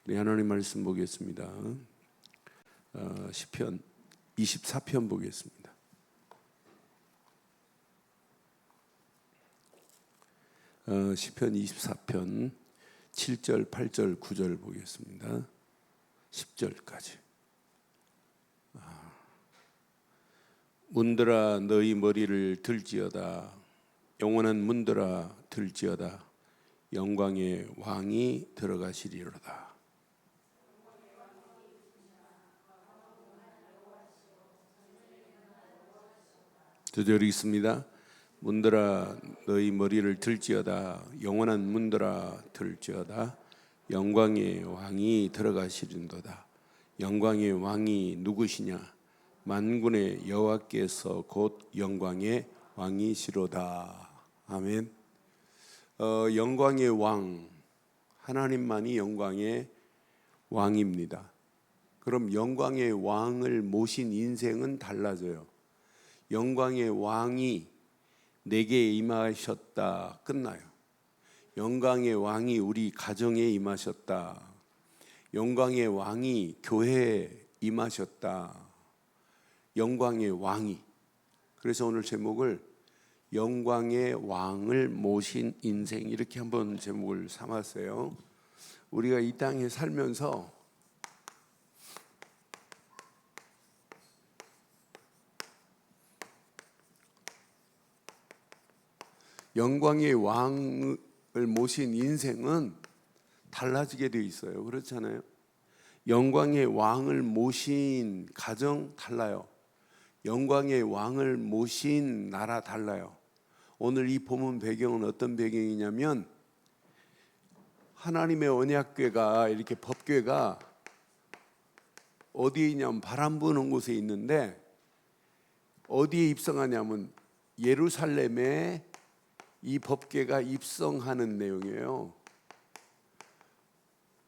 우리 하나님 말씀 보겠습니다. 시편 24편 보겠습니다. 시편 24편 7절, 8절, 9절 보겠습니다. 10절까지. 문들아 너희 머리를 들지어다. 영원한 문들아 들지어다. 영광의 왕이 들어가시리로다. 두 절 있습니다. 문들아 너희 머리를 들지어다. 영원한 문들아 들지어다. 영광의 왕이 들어가시린도다. 영광의 왕이 누구시냐? 만군의 여호와께서 곧 영광의 왕이시로다. 아멘. 영광의 왕, 하나님만이 영광의 왕입니다. 그럼 영광의 왕을 모신 인생은 달라져요. 영광의 왕이 내게 임하셨다. 끝나요. 영광의 왕이 우리 가정에 임하셨다. 영광의 왕이 교회에 임하셨다. 영광의 왕이. 그래서 오늘 제목을 영광의 왕을 모신 인생, 이렇게 한번 제목을 삼았어요. 우리가 이 땅에 살면서 영광의 왕을 모신 인생은 달라지게 돼 있어요. 그렇잖아요. 영광의 왕을 모신 가정 달라요. 영광의 왕을 모신 나라 달라요. 오늘 이 본문 배경은 어떤 배경이냐면, 하나님의 언약궤가, 이렇게 법궤가 어디에 있냐면 바람 부는 곳에 있는데, 어디에 입성하냐면 예루살렘에 이 법궤가 입성하는 내용이에요.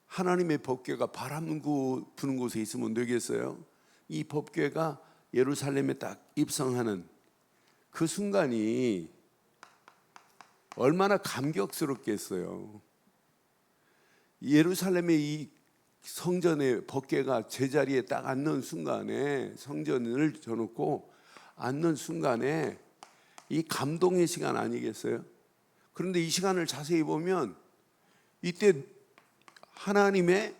하나님의 법궤가 바람 부는 곳에 있으면 되겠어요? 이 법궤가 예루살렘에 딱 입성하는 그 순간이 얼마나 감격스럽겠어요. 예루살렘의 이 성전의 법궤가 제자리에 딱 앉는 순간에, 성전을 져놓고 앉는 순간에 이 감동의 시간 아니겠어요? 그런데 이 시간을 자세히 보면 이때 하나님의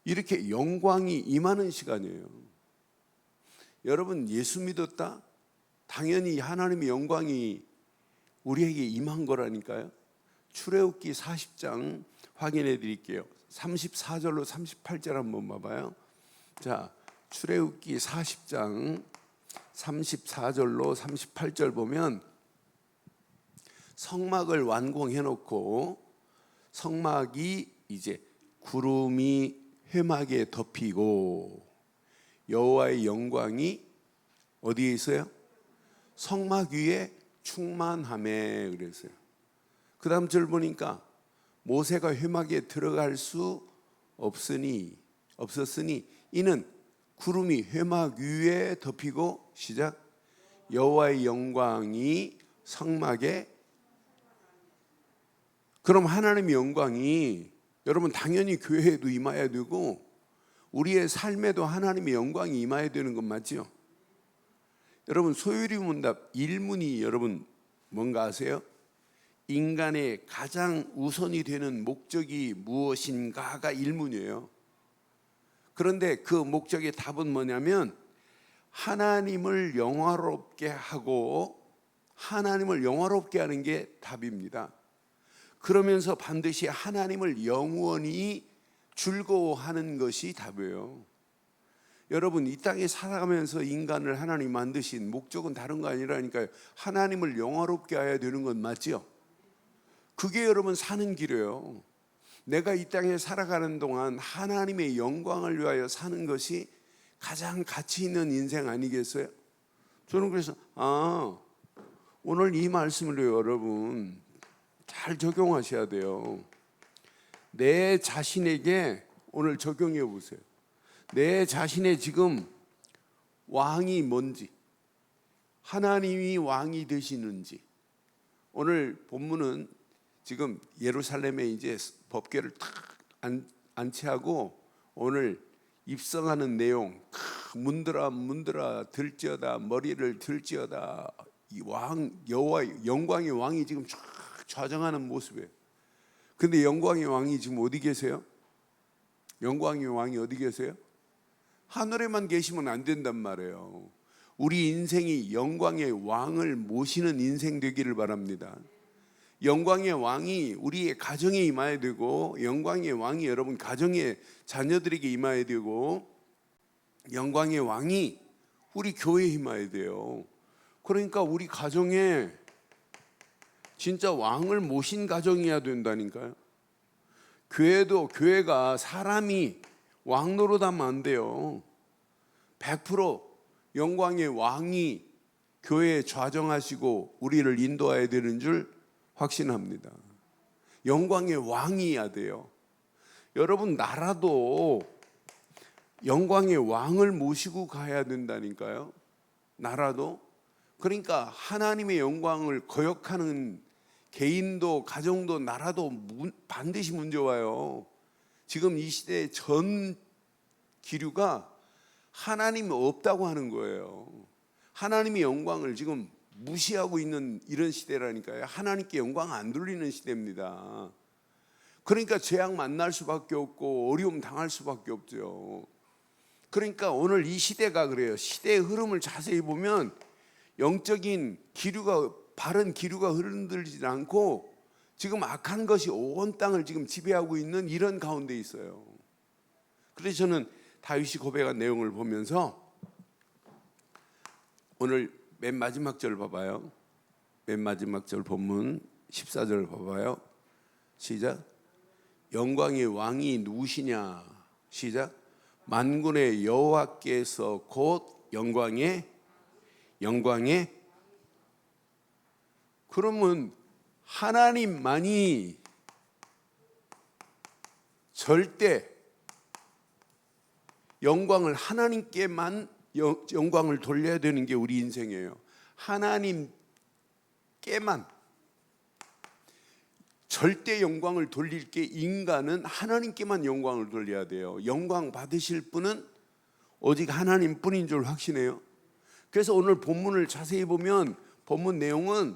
이렇게 영광이 임하는 시간이에요. 여러분, 예수 믿었다? 당연히 하나님의 영광이 우리에게 임한 거라니까요. 출애굽기 40장 확인해 드릴게요. 34절로 38절 한번 봐봐요. 자, 출애굽기 40장 34절로 38절 보면, 성막을 완공해 놓고 성막이 이제 구름이 회막에 덮이고 여호와의 영광이 어디에 있어요? 성막 위에 충만하매 그랬어요. 그 다음 절 보니까 모세가 회막에 들어갈 수 없었으니 이는 구름이 회막 위에 덮이고, 시작, 여호와의 영광이 성막에. 그럼 하나님의 영광이, 여러분, 당연히 교회에도 임해야 되고 우리의 삶에도 하나님의 영광이 임해야 되는 건 맞죠? 여러분, 소유리 문답 1문이 여러분 뭔가 아세요? 인간의 가장 우선이 되는 목적이 무엇인가가 1문이에요. 그런데 그 목적의 답은 뭐냐면, 하나님을 영화롭게 하고 하나님을 영화롭게 하는 게 답입니다. 그러면서 반드시 하나님을 영원히 즐거워하는 것이 답이에요. 여러분, 이 땅에 살아가면서 인간을 하나님 만드신 목적은 다른 거 아니라니까요. 하나님을 영화롭게 해야 되는 건 맞죠? 그게 여러분 사는 길이에요. 내가 이 땅에 살아가는 동안 하나님의 영광을 위하여 사는 것이 가장 가치 있는 인생 아니겠어요? 저는 그래서 오늘 이 말씀을 여러분 잘 적용하셔야 돼요. 내 자신에게 오늘 적용해 보세요. 내 자신의 지금 왕이 뭔지, 하나님이 왕이 되시는지. 오늘 본문은 지금 예루살렘에 이제 법궤를 탁 안치하고 오늘 입성하는 내용, 문드라 들지어다, 머리를 들지어다, 이 여호와 영광의 왕이 지금 쫙 좌정하는 모습이에요. 근데 영광의 왕이 지금 어디 계세요? 영광의 왕이 어디 계세요? 하늘에만 계시면 안 된단 말이에요. 우리 인생이 영광의 왕을 모시는 인생 되기를 바랍니다. 영광의 왕이 우리의 가정에 임해야 되고, 영광의 왕이 여러분 가정의 자녀들에게 임해야 되고, 영광의 왕이 우리 교회에 임해야 돼요. 그러니까 우리 가정에 진짜 왕을 모신 가정이어야 된다니까요. 교회가 사람이 왕 노릇하면 안 돼요. 100% 영광의 왕이 교회에 좌정하시고 우리를 인도해야 되는 줄 확신합니다. 영광의 왕이어야 돼요. 여러분, 나라도 영광의 왕을 모시고 가야 된다니까요. 나라도. 그러니까 하나님의 영광을 거역하는 개인도 가정도 나라도 반드시 문제 와요. 지금 이 시대의 전 기류가 하나님이 없다고 하는 거예요. 하나님의 영광을 지금 무시하고 있는 이런 시대라니까요. 하나님께 영광 안 돌리는 시대입니다. 그러니까 재앙 만날 수밖에 없고 어려움 당할 수밖에 없죠. 그러니까 오늘 이 시대가 그래요. 시대의 흐름을 자세히 보면 영적인 기류가, 바른 기류가 흐르들지 않고 지금 악한 것이 온 땅을 지금 지배하고 있는 이런 가운데 있어요. 그래서 저는 다윗이 고백한 내용을 보면서 오늘 맨 마지막 절 봐봐요. 맨 마지막 절 본문 14절 봐봐요. 시작. 영광의 왕이 누구시냐? 시작. 만군의 여호와께서 곧 영광의. 그러면 하나님만이 절대 영광을 하나님께만 영광을 돌려야 되는 게 우리 인생이에요. 하나님께만. 절대 영광을 돌릴 게 인간은 하나님께만 영광을 돌려야 돼요. 영광 받으실 분은 오직 하나님뿐인 줄 확신해요. 그래서 오늘 본문을 자세히 보면 본문 내용은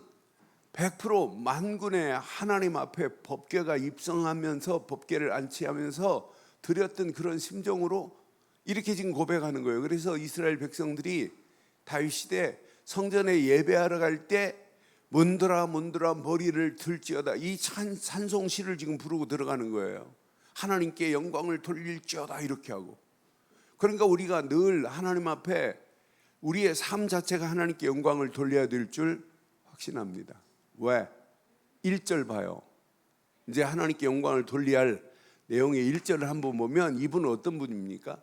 100% 만군의 하나님 앞에 법궤가 입성하면서 법궤를 안치하면서 드렸던 그런 심정으로 이렇게 지금 고백하는 거예요. 그래서 이스라엘 백성들이 다윗 시대 성전에 예배하러 갈 때 문드라 머리를 들지어다, 이 찬송시를 지금 부르고 들어가는 거예요. 하나님께 영광을 돌릴지어다 이렇게 하고. 그러니까 우리가 늘 하나님 앞에 우리의 삶 자체가 하나님께 영광을 돌려야 될 줄 확신합니다. 왜? 1절 봐요. 이제 하나님께 영광을 돌려야 할 내용의 1절을 한번 보면 이분은 어떤 분입니까?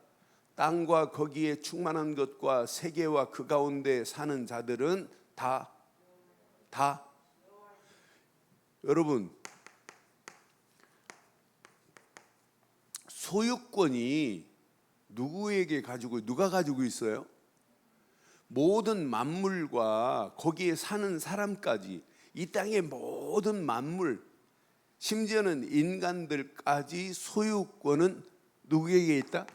땅과 거기에 충만한 것과 세계와 그 가운데 사는 자들은 다 여러분, 소유권이 누가 가지고 있어요? 모든 만물과 거기에 사는 사람까지, 이 땅의 모든 만물, 심지어는 인간들까지 소유권은 누구에게 있다?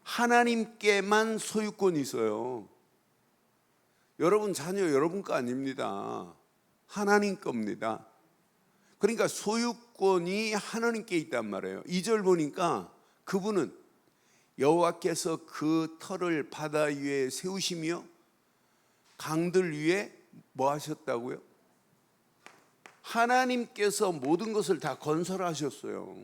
하나님께만 소유권이 있어요. 여러분 자녀 여러분 거 아닙니다. 하나님 겁니다. 그러니까 소유권이 하나님께 있단 말이에요. 2절 보니까 그분은 여호와께서 그 터를 바다 위에 세우시며 강들 위에 뭐 하셨다고요? 하나님께서 모든 것을 다 건설하셨어요.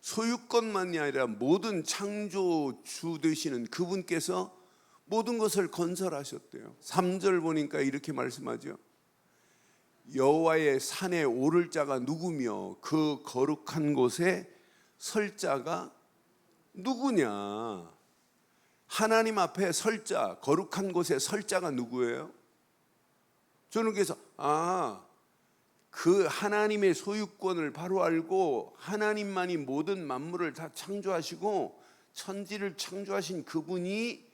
소유권만이 아니라 모든 창조주 되시는 그분께서 모든 것을 건설하셨대요. 3절 보니까 이렇게 말씀하죠. 여호와의 산에 오를 자가 누구며 그 거룩한 곳에 설 자가 누구냐? 하나님 앞에 설 자, 거룩한 곳에 설 자가 누구예요? 저는 그래서 그 하나님의 소유권을 바로 알고 하나님만이 모든 만물을 다 창조하시고 천지를 창조하신 그분이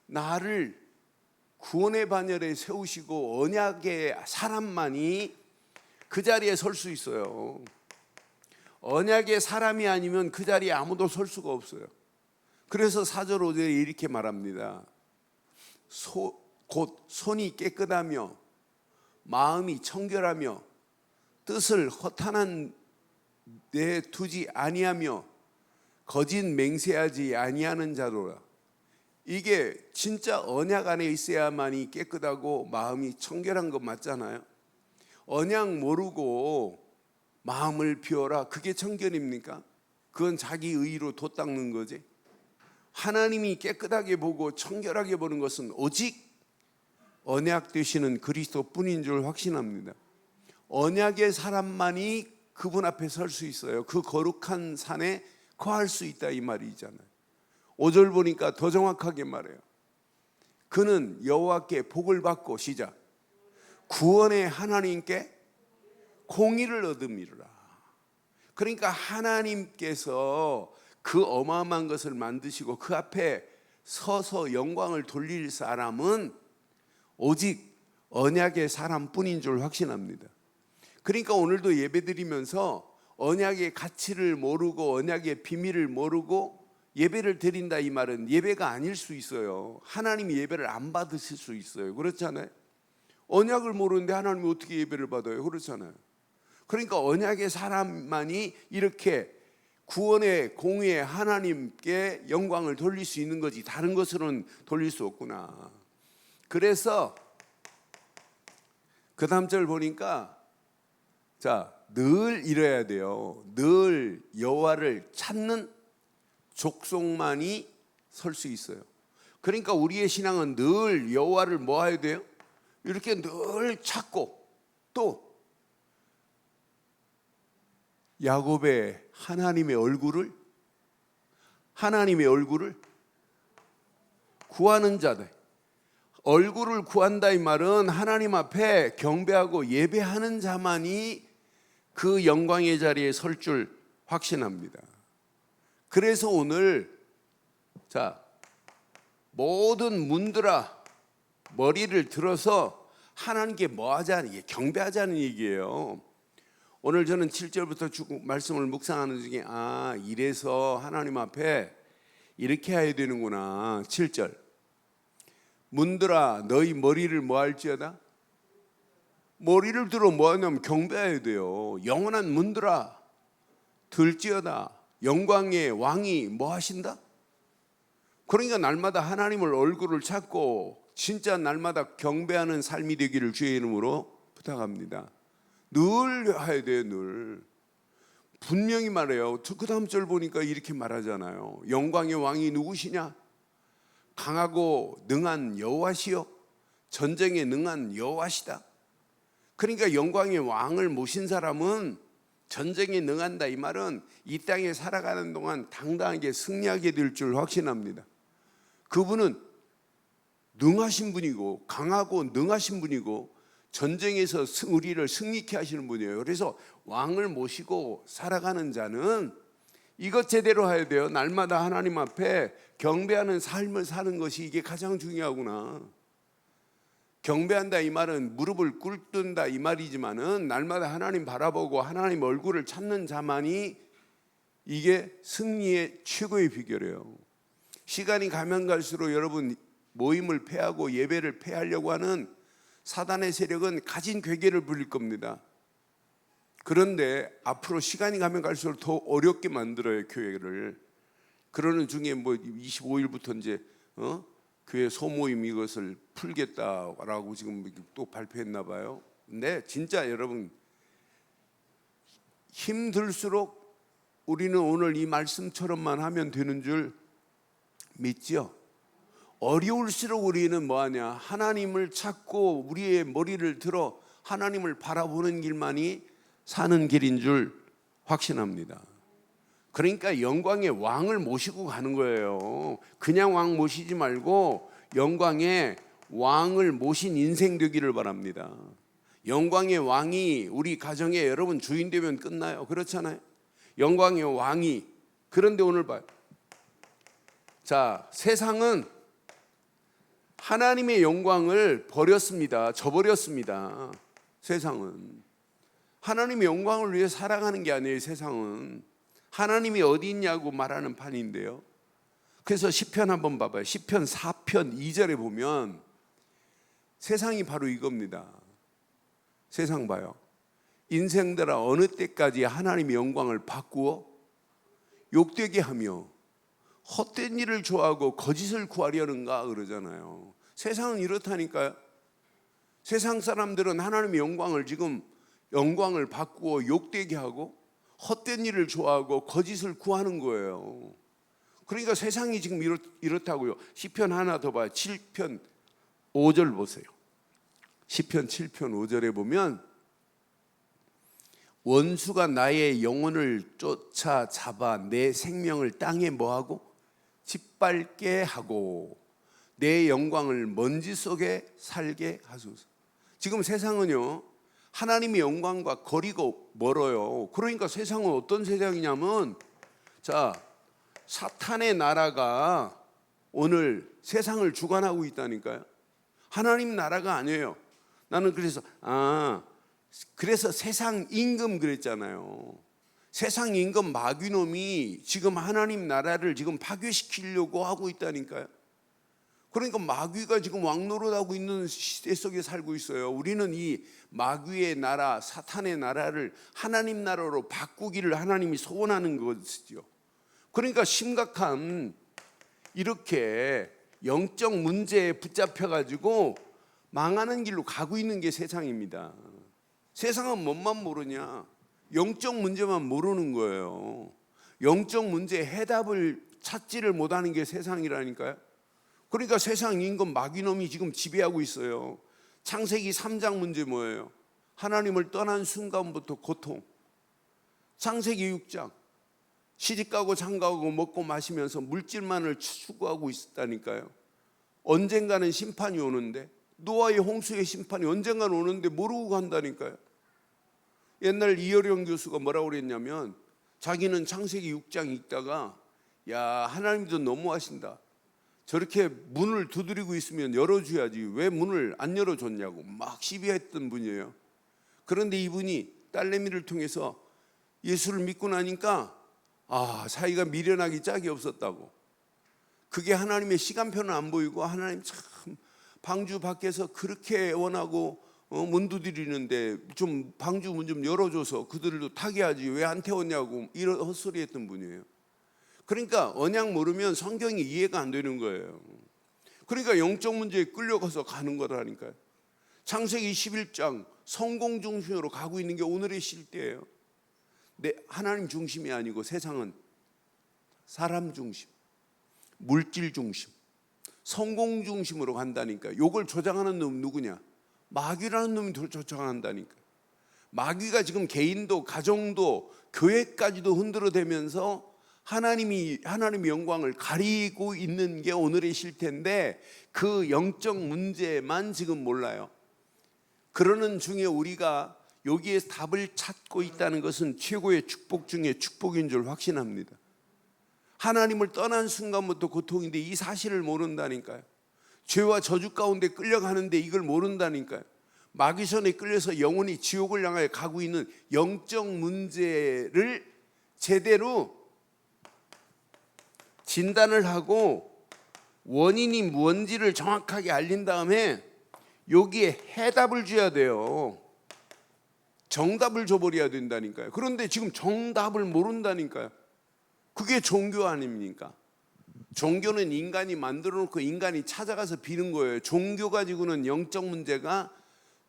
나를 구원의 반열에 세우시고 언약의 사람만이 그 자리에 설 수 있어요. 언약의 사람이 아니면 그 자리에 아무도 설 수가 없어요. 그래서 4절 5절에 이렇게 말합니다. 곧 손이 깨끗하며 마음이 청결하며 뜻을 허탄한 데 두지 아니하며 거짓 맹세하지 아니하는 자로라. 이게 진짜 언약 안에 있어야만이 깨끗하고 마음이 청결한 거 맞잖아요. 언약 모르고 마음을 비워라, 그게 청결입니까? 그건 자기 의로 돛 닦는 거지. 하나님이 깨끗하게 보고 청결하게 보는 것은 오직 언약 되시는 그리스도뿐인 줄 확신합니다. 언약의 사람만이 그분 앞에 설 수 있어요. 그 거룩한 산에 거할 수 있다, 이 말이잖아요. 5절 보니까 더 정확하게 말해요. 그는 여호와께 복을 받고, 시작, 구원의 하나님께 공의를 얻음이로라. 그러니까 하나님께서 그 어마어마한 것을 만드시고 그 앞에 서서 영광을 돌릴 사람은 오직 언약의 사람뿐인 줄 확신합니다. 그러니까 오늘도 예배드리면서 언약의 가치를 모르고 언약의 비밀을 모르고 예배를 드린다, 이 말은 예배가 아닐 수 있어요. 하나님이 예배를 안 받으실 수 있어요. 그렇잖아요. 언약을 모르는데 하나님이 어떻게 예배를 받아요? 그렇잖아요. 그러니까 언약의 사람만이 이렇게 구원의 공의의 하나님께 영광을 돌릴 수 있는 거지, 다른 것으로는 돌릴 수 없구나. 그래서 그 다음 절 보니까, 자, 늘 이래야 돼요. 늘 여호와를 찾는 족속만이 설 수 있어요. 그러니까 우리의 신앙은 늘 여호와를 뭐 해야 돼요? 이렇게 늘 찾고, 또 야곱의 하나님의 얼굴을 구하는 자들. 얼굴을 구한다, 이 말은 하나님 앞에 경배하고 예배하는 자만이 그 영광의 자리에 설 줄 확신합니다. 그래서 오늘, 자, 모든 문들아 머리를 들어서 하나님께 뭐 하자는, 경배하자는 얘기예요. 오늘 저는 7절부터 쭉 말씀을 묵상하는 중에, 이래서 하나님 앞에 이렇게 해야 되는구나. 7절, 문들아 너희 머리를 뭐 할지어다. 머리를 들어 뭐 하냐면 경배해야 돼요. 영원한 문들아 들지어다. 영광의 왕이 뭐 하신다? 그러니까 날마다 하나님을 얼굴을 찾고 진짜 날마다 경배하는 삶이 되기를 주의 이름으로 부탁합니다. 늘 해야 돼요. 늘. 분명히 말해요. 그 다음 절 보니까 이렇게 말하잖아요. 영광의 왕이 누구시냐? 강하고 능한 여호와시요 전쟁에 능한 여호와시다. 그러니까 영광의 왕을 모신 사람은 전쟁에 능한다, 이 말은 이 땅에 살아가는 동안 당당하게 승리하게 될 줄 확신합니다. 그분은 능하신 분이고 강하고 능하신 분이고 전쟁에서 우리를 승리케 하시는 분이에요. 그래서 왕을 모시고 살아가는 자는 이것 제대로 해야 돼요. 날마다 하나님 앞에 경배하는 삶을 사는 것이 이게 가장 중요하구나. 경배한다, 이 말은 무릎을 꿇든다, 이 말이지만은 날마다 하나님 바라보고 하나님 얼굴을 찾는 자만이 이게 승리의 최고의 비결이에요. 시간이 가면 갈수록 여러분 모임을 폐하고 예배를 폐하려고 하는 사단의 세력은 가진 괴계를 부릴 겁니다. 그런데 앞으로 시간이 가면 갈수록 더 어렵게 만들어요, 교회를. 그러는 중에 뭐 25일부터 이제 교회 소모임 이것을 풀겠다라고 지금 또 발표했나 봐요. 근데 진짜 여러분 힘들수록 우리는 오늘 이 말씀처럼만 하면 되는 줄 믿지요. 어려울수록 우리는 뭐하냐? 하나님을 찾고 우리의 머리를 들어 하나님을 바라보는 길만이 사는 길인 줄 확신합니다. 그러니까 영광의 왕을 모시고 가는 거예요. 그냥 왕 모시지 말고 영광의 왕을 모신 인생 되기를 바랍니다. 영광의 왕이 우리 가정에 여러분 주인 되면 끝나요. 그렇잖아요. 영광의 왕이. 그런데 오늘 봐요. 자, 세상은 하나님의 영광을 버렸습니다. 저버렸습니다. 세상은 하나님의 영광을 위해 살아가는 게 아니에요. 세상은 하나님이 어디 있냐고 말하는 판인데요. 그래서 시편 한번 봐봐요. 시편 4편 2절에 보면 세상이 바로 이겁니다. 세상 봐요. 인생들아 어느 때까지 하나님의 영광을 바꾸어 욕되게 하며 헛된 일을 좋아하고 거짓을 구하려는가 그러잖아요. 세상은 이렇다니까요. 세상 사람들은 하나님의 영광을 지금 영광을 바꾸어 욕되게 하고 헛된 일을 좋아하고 거짓을 구하는 거예요. 그러니까 세상이 지금 이렇다고요. 시편 하나 더 봐요. 7편 5절 보세요. 시편 7편 5절에 보면 원수가 나의 영혼을 쫓아잡아 내 생명을 땅에 뭐하고 짓밟게 하고 내 영광을 먼지 속에 살게 하소서. 지금 세상은요 하나님의 영광과 거리가 멀어요. 그러니까 세상은 어떤 세상이냐면 자 사탄의 나라가 오늘 세상을 주관하고 있다니까요. 하나님 나라가 아니에요. 나는 그래서 세상 임금 그랬잖아요. 세상 임금 마귀놈이 지금 하나님 나라를 지금 파괴시키려고 하고 있다니까요. 그러니까 마귀가 지금 왕노릇하고 있는 시대 속에 살고 있어요. 우리는 이 마귀의 나라, 사탄의 나라를 하나님 나라로 바꾸기를 하나님이 소원하는 것이죠. 그러니까 심각한 이렇게 영적 문제에 붙잡혀 가지고 망하는 길로 가고 있는 게 세상입니다. 세상은 뭔만 모르냐? 영적 문제만 모르는 거예요. 영적 문제에 해답을 찾지를 못하는 게 세상이라니까요. 그러니까 세상 임금 마귀놈이 지금 지배하고 있어요. 창세기 3장 문제 뭐예요? 하나님을 떠난 순간부터 고통. 창세기 6장 시집가고 장가가고 먹고 마시면서 물질만을 추구하고 있었다니까요. 언젠가는 심판이 오는데 노아의 홍수의 심판이 언젠가는 오는데 모르고 간다니까요. 옛날 이어령 교수가 뭐라고 그랬냐면 자기는 창세기 6장 읽다가 야 하나님도 너무하신다. 저렇게 문을 두드리고 있으면 열어줘야지 왜 문을 안 열어줬냐고 막 시비했던 분이에요. 그런데 이분이 딸내미를 통해서 예수를 믿고 나니까 사이가 미련하기 짝이 없었다고. 그게 하나님의 시간표는 안 보이고 하나님 참 방주 밖에서 그렇게 원하고 문 두드리는데 좀 방주 문 좀 열어줘서 그들도 타게 하지 왜 안 태웠냐고 이런 헛소리 했던 분이에요. 그러니까 언약 모르면 성경이 이해가 안 되는 거예요. 그러니까 영적 문제에 끌려가서 가는 거라니까요. 창세기 11장 성공 중심으로 가고 있는 게 오늘의 시대예요. 근데 하나님 중심이 아니고 세상은 사람 중심, 물질 중심, 성공 중심으로 간다니까. 요걸 조장하는 놈 누구냐? 마귀라는 놈이 조장한다니까. 마귀가 지금 개인도 가정도 교회까지도 흔들어대면서 하나님의 영광을 가리고 있는 게 오늘의 실태인데 그 영적 문제만 지금 몰라요. 그러는 중에 우리가 여기에 답을 찾고 있다는 것은 최고의 축복 중에 축복인 줄 확신합니다. 하나님을 떠난 순간부터 고통인데 이 사실을 모른다니까요. 죄와 저주 가운데 끌려가는데 이걸 모른다니까요. 마귀선에 끌려서 영혼이 지옥을 향하여 가고 있는 영적 문제를 제대로 진단을 하고 원인이 뭔지를 정확하게 알린 다음에 여기에 해답을 줘야 돼요. 정답을 줘버려야 된다니까요. 그런데 지금 정답을 모른다니까요. 그게 종교 아닙니까? 종교는 인간이 만들어 놓고 인간이 찾아가서 비는 거예요. 종교 가지고는 영적 문제가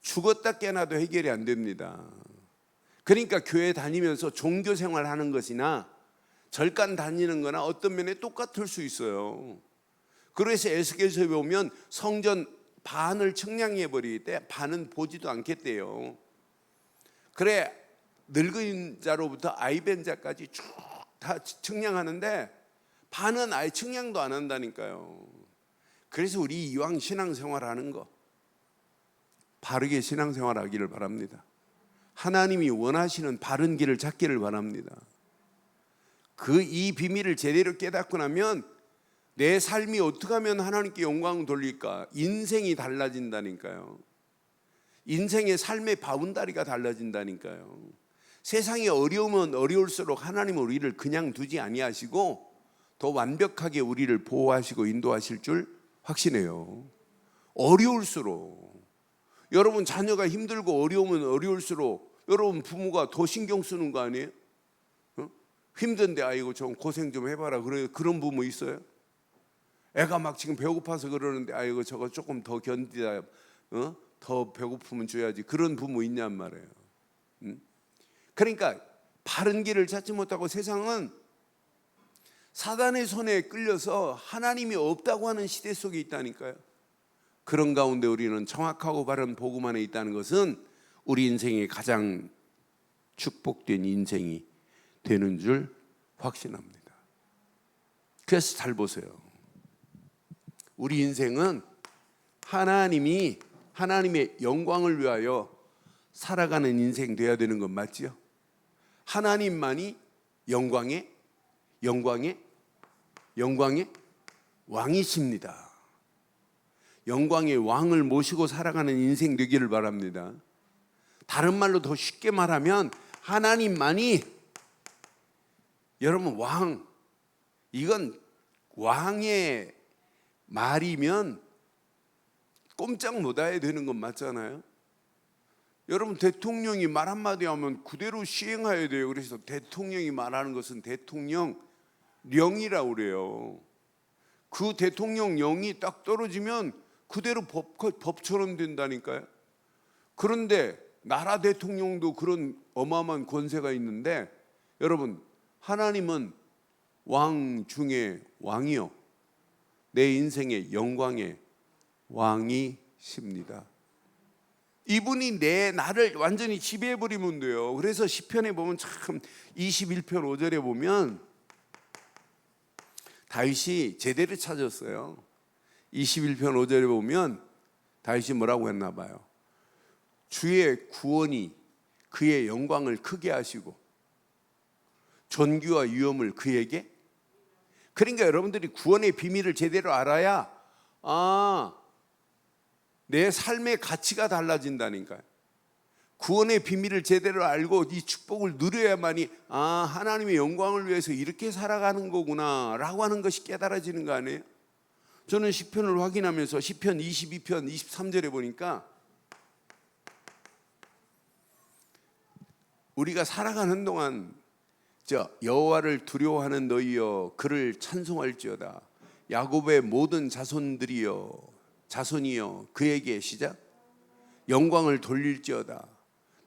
죽었다 깨나도 해결이 안 됩니다. 그러니까 교회 다니면서 종교 생활하는 것이나 절간 다니는 거나 어떤 면에 똑같을 수 있어요. 그래서 에스겔서에 보면 성전 반을 청량해 버리기 때문에 반은 보지도 않겠대요. 그래 늙은 자로부터 아이벤 자까지 쭉 다 청량하는데 반은 아예 청량도 안 한다니까요. 그래서 우리 이왕 신앙생활하는 거 바르게 신앙생활하기를 바랍니다. 하나님이 원하시는 바른 길을 찾기를 바랍니다. 이 비밀을 제대로 깨닫고 나면 내 삶이 어떻게 하면 하나님께 영광을 돌릴까? 인생이 달라진다니까요. 인생의 삶의 바운다리가 달라진다니까요. 세상이 어려우면 어려울수록 하나님은 우리를 그냥 두지 아니하시고 더 완벽하게 우리를 보호하시고 인도하실 줄 확신해요. 어려울수록, 여러분 자녀가 힘들고 어려우면 어려울수록 여러분 부모가 더 신경 쓰는 거 아니에요? 힘든데 아이고 좀 고생 좀 해봐라, 그런 부모 있어요? 애가 막 지금 배고파서 그러는데 아이고 저거 조금 더 견디다, 더 배고프면 줘야지, 그런 부모 있냔 말이에요. 그러니까 바른 길을 찾지 못하고 세상은 사단의 손에 끌려서 하나님이 없다고 하는 시대 속에 있다니까요. 그런 가운데 우리는 정확하고 바른 복음 안에 있다는 것은 우리 인생의 가장 축복된 인생이 되는 줄 확신합니다. 그래서 잘 보세요. 우리 인생은 하나님이 하나님의 영광을 위하여 살아가는 인생 돼야 되는 건 맞지요? 하나님만이 영광의 왕이십니다. 영광의 왕을 모시고 살아가는 인생 되기를 바랍니다. 다른 말로 더 쉽게 말하면 하나님만이, 여러분 왕, 이건 왕의 말이면 꼼짝 못해야 되는 건 맞잖아요. 여러분 대통령이 말 한마디 하면 그대로 시행해야 돼요. 그래서 대통령이 말하는 것은 대통령령이라고 그래요. 그 대통령령이 딱 떨어지면 그대로 법처럼 된다니까요. 그런데 나라 대통령도 그런 어마어마한 권세가 있는데, 여러분 하나님은 왕 중에 왕이요, 내 인생의 영광의 왕이십니다. 이분이 나를 완전히 지배해버리면 돼요. 그래서 시편에 보면 참 21편 5절에 보면 다윗이 제대로 찾았어요. 21편 5절에 보면 다윗이 뭐라고 했나 봐요. 주의 구원이 그의 영광을 크게 하시고 존귀와 위엄을 그에게, 그러니까 여러분들이 구원의 비밀을 제대로 알아야 내 삶의 가치가 달라진다니까요. 구원의 비밀을 제대로 알고 이 축복을 누려야만이 하나님의 영광을 위해서 이렇게 살아가는 거구나 라고 하는 것이 깨달아지는 거 아니에요? 저는 시편을 확인하면서 시편 22편 23절에 보니까 우리가 살아가는 동안 여호와를 두려워하는 너희여 그를 찬송할지어다. 야곱의 모든 자손이여 그에게 시작 영광을 돌릴지어다.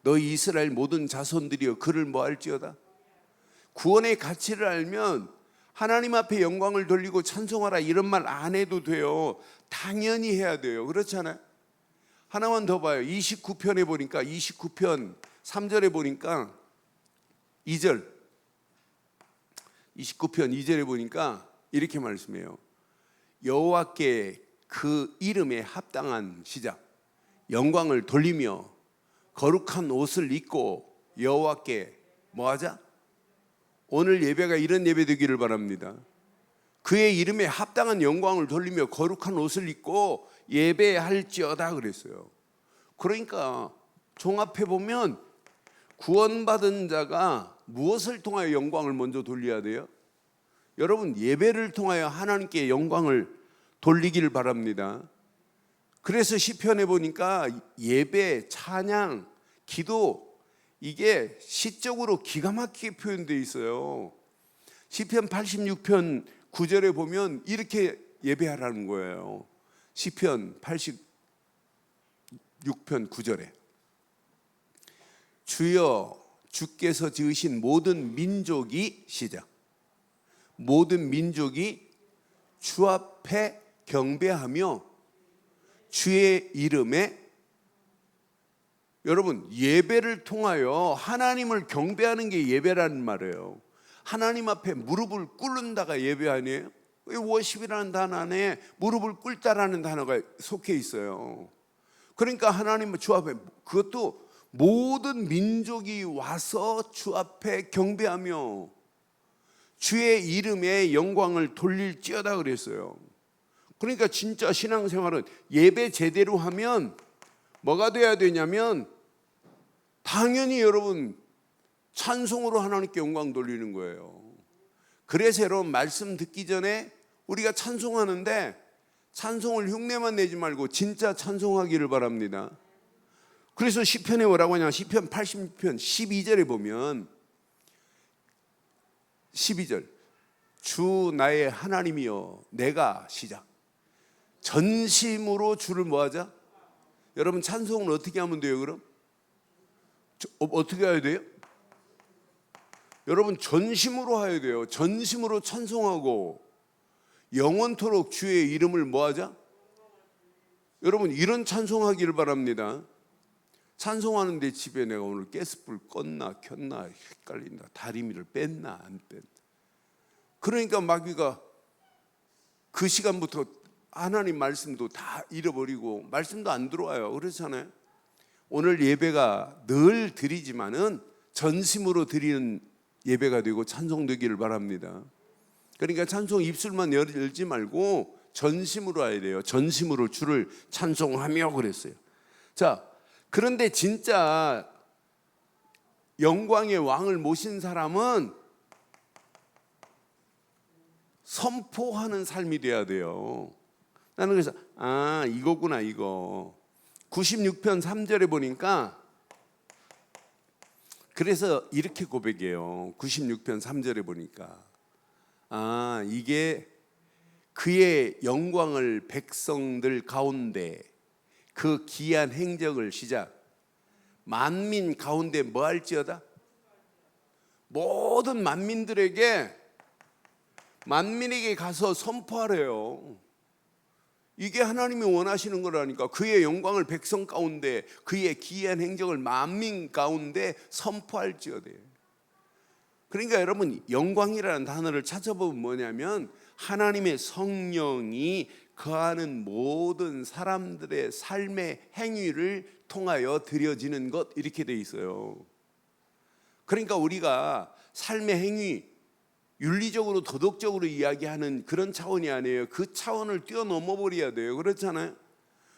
너희 이스라엘 모든 자손들이여 그를 뭐할지어다. 구원의 가치를 알면 하나님 앞에 영광을 돌리고 찬송하라 이런 말 안 해도 돼요. 당연히 해야 돼요. 그렇잖아요. 하나만 더 봐요. 29편에 보니까 29편 3절에 보니까 2절 29편 2절에 보니까 이렇게 말씀해요. 여호와께 그 이름에 합당한 시작 영광을 돌리며 거룩한 옷을 입고 여호와께 뭐하자? 오늘 예배가 이런 예배 되기를 바랍니다. 그의 이름에 합당한 영광을 돌리며 거룩한 옷을 입고 예배할지어다 그랬어요. 그러니까 종합해 보면 구원받은 자가 무엇을 통하여 영광을 먼저 돌려야 돼요? 여러분 예배를 통하여 하나님께 영광을 돌리기를 바랍니다. 그래서 시편에 보니까 예배, 찬양, 기도 이게 시적으로 기가 막히게 표현되어 있어요. 시편 86편 9절에 보면 이렇게 예배하라는 거예요. 시편 86편 9절에 주여 주께서 지으신 모든 민족이 시작 모든 민족이 주 앞에 경배하며 주의 이름에, 여러분 예배를 통하여 하나님을 경배하는 게 예배라는 말이에요. 하나님 앞에 무릎을 꿇는다가 예배 아니에요? 워십이라는 단어 안에 무릎을 꿇다라는 단어가 속해 있어요. 그러니까 하나님 주 앞에, 그것도 모든 민족이 와서 주 앞에 경배하며 주의 이름에 영광을 돌릴지어다 그랬어요. 그러니까 진짜 신앙생활은 예배 제대로 하면 뭐가 돼야 되냐면 당연히 여러분 찬송으로 하나님께 영광 돌리는 거예요. 그래서 여러분 말씀 듣기 전에 우리가 찬송하는데 찬송을 흉내만 내지 말고 진짜 찬송하기를 바랍니다. 그래서 시편에 뭐라고 하냐, 시편 86편 12절에 보면 12절, 주 나의 하나님이여 내가 시작 전심으로 주를 뭐하자? 여러분 찬송은 어떻게 하면 돼요? 그럼 어떻게 해야 돼요? 여러분 전심으로 해야 돼요. 전심으로 찬송하고 영원토록 주의 이름을 뭐하자? 여러분 이런 찬송하기를 바랍니다. 찬송하는데 집에 내가 오늘 가스불 껐나 켰나 헷갈린다, 다리미를 뺐나 안 뺐나. 그러니까 마귀가 그 시간부터 하나님 말씀도 다 잃어버리고 말씀도 안 들어와요. 그렇잖아요. 오늘 예배가 늘 드리지만은 전심으로 드리는 예배가 되고 찬송되기를 바랍니다. 그러니까 찬송 입술만 열지 말고 전심으로 해야 돼요. 전심으로 주를 찬송하며 그랬어요. 자, 그런데 진짜 영광의 왕을 모신 사람은 선포하는 삶이 돼야 돼요. 나는 그래서 이거구나 이거. 96편 3절에 보니까 그래서 이렇게 고백해요. 96편 3절에 보니까 이게 그의 영광을 백성들 가운데 그 기이한 행적을 시작 만민 가운데 뭐 할지어다? 모든 만민에게 가서 선포하래요. 이게 하나님이 원하시는 거라니까. 그의 영광을 백성 가운데 그의 기이한 행적을 만민 가운데 선포할지어다. 그러니까 여러분 영광이라는 단어를 찾아보면 뭐냐면 하나님의 성령이 거하는 모든 사람들의 삶의 행위를 통하여 드려지는 것, 이렇게 돼 있어요. 그러니까 우리가 삶의 행위, 윤리적으로 도덕적으로 이야기하는 그런 차원이 아니에요. 그 차원을 뛰어넘어 버려야 돼요. 그렇잖아요.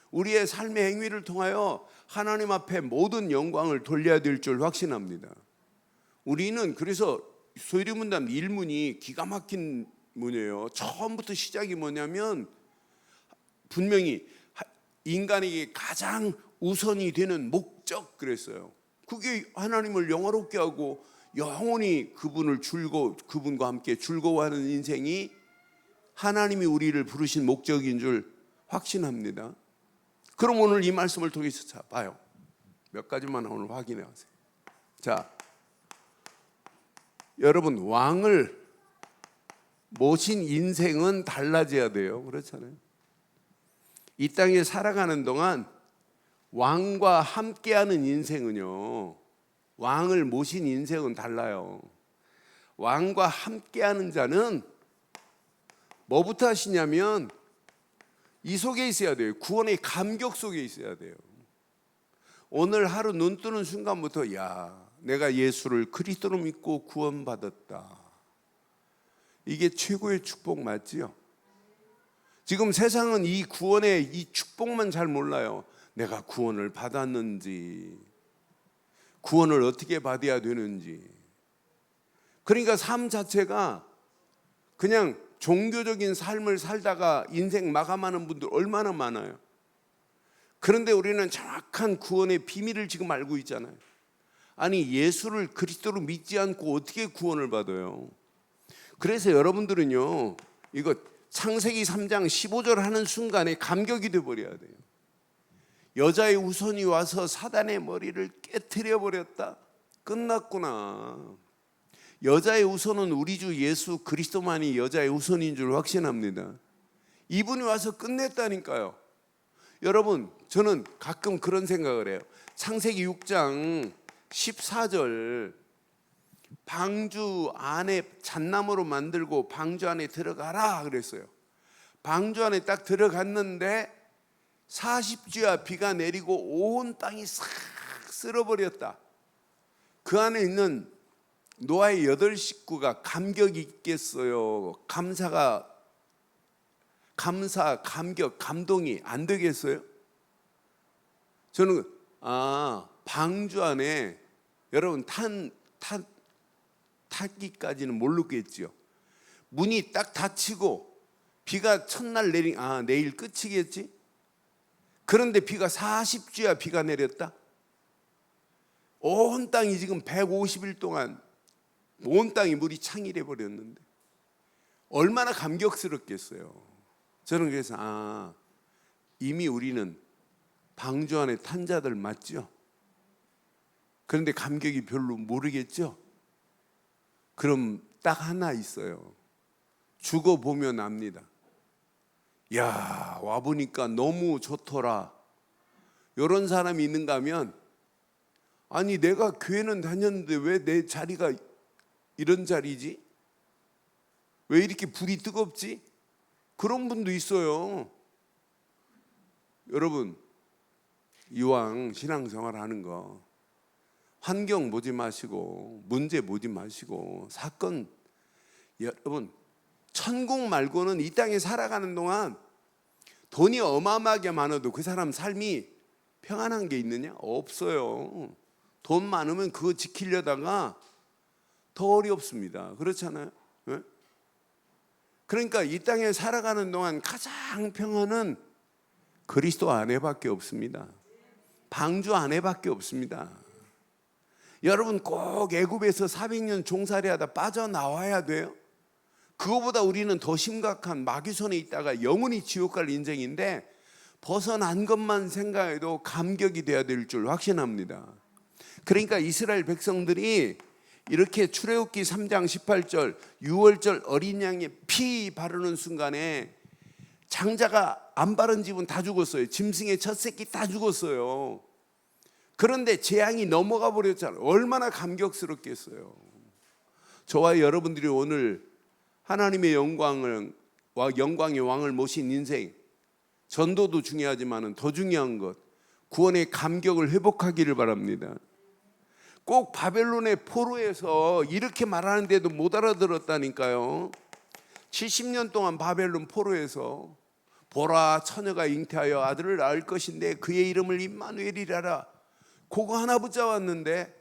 우리의 삶의 행위를 통하여 하나님 앞에 모든 영광을 돌려야 될 줄 확신합니다. 우리는 그래서 소리문답 1문이 기가 막힌 문이에요. 처음부터 시작이 뭐냐면 분명히 인간에게 가장 우선이 되는 목적 그랬어요. 그게 하나님을 영화롭게 하고 영원히 그분과 함께 즐거워하는 인생이 하나님이 우리를 부르신 목적인 줄 확신합니다. 그럼 오늘 이 말씀을 통해서 봐요. 몇 가지만 오늘 확인해 보세요. 자, 여러분 왕을 모신 인생은 달라져야 돼요. 그렇잖아요. 이 땅에 살아가는 동안 왕과 함께하는 인생은요, 왕을 모신 인생은 달라요. 왕과 함께하는 자는 뭐부터 하시냐면 이 속에 있어야 돼요. 구원의 감격 속에 있어야 돼요. 오늘 하루 눈 뜨는 순간부터 내가 예수를 그리스도로 믿고 구원받았다. 이게 최고의 축복 맞지요? 지금 세상은 이 구원의 이 축복만 잘 몰라요. 내가 구원을 받았는지, 구원을 어떻게 받아야 되는지. 그러니까 삶 자체가 그냥 종교적인 삶을 살다가 인생 마감하는 분들 얼마나 많아요. 그런데 우리는 정확한 구원의 비밀을 지금 알고 있잖아요. 아니 예수를 그리스도로 믿지 않고 어떻게 구원을 받아요? 그래서 여러분들은요, 이거 창세기 3장 15절 하는 순간에 감격이 되어버려야 돼요. 여자의 우선이 와서 사단의 머리를 깨트려 버렸다. 끝났구나. 여자의 우선은 우리 주 예수 그리스도만이 여자의 우선인 줄 확신합니다. 이분이 와서 끝냈다니까요. 여러분, 저는 가끔 그런 생각을 해요. 창세기 6장 14절, 방주 안에 잣나무로 만들고 방주 안에 들어가라 그랬어요. 방주 안에 딱 들어갔는데 40주야 비가 내리고 온 땅이 싹 쓸어버렸다. 그 안에 있는 노아의 8 식구가 감격이 있겠어요? 감사, 감격, 감동이 안 되겠어요? 저는 방주 안에 여러분 탔기까지는 모르겠지요. 문이 딱 닫히고 비가 첫날 내일 끝이겠지. 그런데 비가 40주야 비가 내렸다. 온 땅이 지금 150일 동안 온 땅이 물이 창일해 버렸는데 얼마나 감격스럽겠어요. 저는 그래서 이미 우리는 방주 안에 탄 자들 맞죠? 그런데 감격이 별로 모르겠죠? 그럼 딱 하나 있어요. 죽어보면 압니다. 야, 와보니까 너무 좋더라. 이런 사람이 있는가 하면 아니 내가 교회는 다녔는데 왜 내 자리가 이런 자리지? 왜 이렇게 불이 뜨겁지? 그런 분도 있어요. 여러분, 이왕 신앙생활 하는 거 환경 보지 마시고 문제 보지 마시고 사건, 여러분 천국 말고는 이 땅에 살아가는 동안 돈이 어마어마하게 많아도 그 사람 삶이 평안한 게 있느냐? 없어요. 돈 많으면 그거 지키려다가 더 어렵습니다. 그렇잖아요. 네? 그러니까 이 땅에 살아가는 동안 가장 평안은 그리스도 안에밖에 없습니다. 방주 안에밖에 없습니다. 여러분 꼭 애굽에서 400년 종살이하다 빠져나와야 돼요. 그거보다 우리는 더 심각한 마귀 손에 있다가 영원히 지옥 갈 인생인데 벗어난 것만 생각해도 감격이 돼야 될 줄 확신합니다. 그러니까 이스라엘 백성들이 이렇게 출애굽기 3장 18절 6월절 어린 양의 피 바르는 순간에 장자가 안 바른 집은 다 죽었어요. 짐승의 첫 새끼 다 죽었어요. 그런데 재앙이 넘어가 버렸잖아요. 얼마나 감격스럽겠어요. 저와 여러분들이 오늘 하나님의 영광의 왕을 모신 인생, 전도도 중요하지만 더 중요한 것, 구원의 감격을 회복하기를 바랍니다. 꼭 바벨론의 포로에서 이렇게 말하는데도 못 알아들었다니까요. 70년 동안 바벨론 포로에서 보라 처녀가 잉태하여 아들을 낳을 것인데 그의 이름을 임마누엘이라라, 그거 하나 붙잡았는데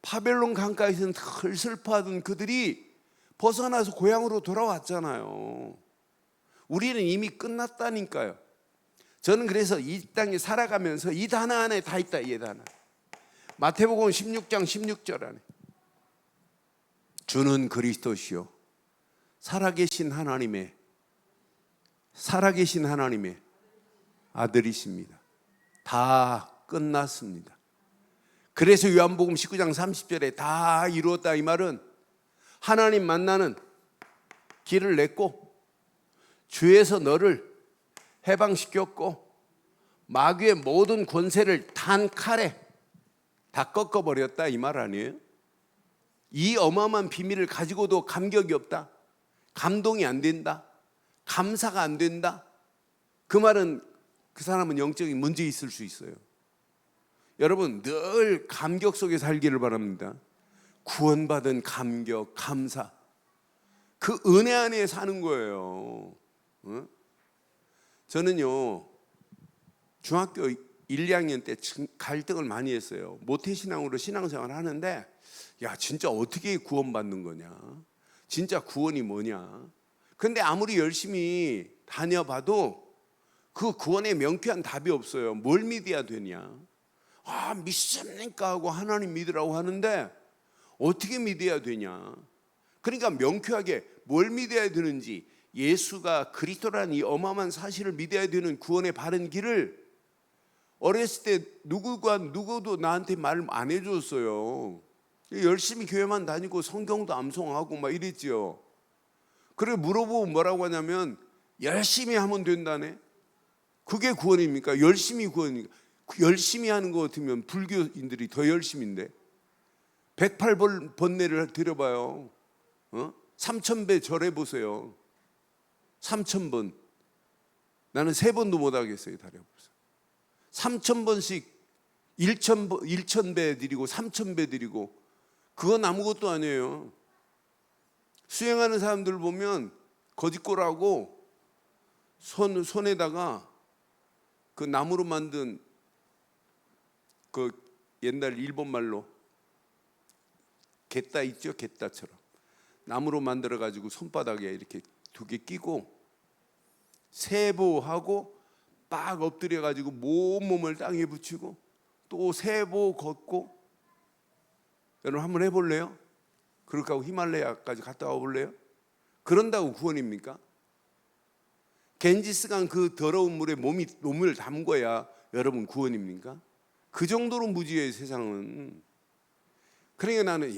바벨론 강가에서는 덜 슬퍼하던 그들이 벗어나서 고향으로 돌아왔잖아요. 우리는 이미 끝났다니까요. 저는 그래서 이 땅에 살아가면서 이 단어 안에 다 있다. 이 단어. 마태복음 16장 16절 안에 주는 그리스도시요 살아계신 하나님의 아들이십니다. 다 끝났습니다. 그래서 요한복음 19장 30절에 다 이루었다 이 말은 하나님 만나는 길을 냈고 죄에서 너를 해방시켰고 마귀의 모든 권세를 단 칼에 다 꺾어버렸다 이 말 아니에요? 이 어마어마한 비밀을 가지고도 감격이 없다, 감동이 안 된다, 감사가 안 된다, 그 말은 그 사람은 영적인 문제 있을 수 있어요. 여러분 늘 감격 속에 살기를 바랍니다. 구원받은 감격, 감사, 그 은혜 안에 사는 거예요. 저는요 중학교 1, 2학년 때 갈등을 많이 했어요. 모태신앙으로 신앙생활을 하는데 야 진짜 어떻게 구원받는 거냐, 진짜 구원이 뭐냐. 근데 아무리 열심히 다녀봐도 그 구원에 명쾌한 답이 없어요. 뭘 믿어야 되냐, 믿습니까 하고 하나님 믿으라고 하는데 어떻게 믿어야 되냐. 그러니까 명쾌하게 뭘 믿어야 되는지, 예수가 그리스도라는 이 어마어마한 사실을 믿어야 되는 구원의 바른 길을 어렸을 때 누구도 나한테 말 안 해줬어요. 열심히 교회만 다니고 성경도 암송하고 막 이랬지요. 그래 물어보면 뭐라고 하냐면 열심히 하면 된다네. 그게 구원입니까? 열심히 구원입니까? 열심히 하는 거 같으면 불교인들이 더 열심인데 108번뇌를 드려봐요. 3000배 절해보세요. 3000번. 나는 3번도 못하겠어요. 다려보세요. 3000번씩 1000배 드리고 3000배 드리고 그건 아무것도 아니에요. 수행하는 사람들 보면 거짓골하고 손에다가 그 나무로 만든 그 옛날 일본 말로 갯다 있죠? 갯다처럼 나무로 만들어 가지고 손바닥에 이렇게 2개 끼고 세보하고 빡 엎드려 가지고 몸을 땅에 붙이고 또 세보 걷고, 여러분 한번 해볼래요? 그렇게 하고 히말라야까지 갔다 와볼래요? 그런다고 구원입니까? 겐지스강 그 더러운 물에 몸을 담궈야 여러분 구원입니까? 그 정도로 무지해요, 세상은. 그러니까 나는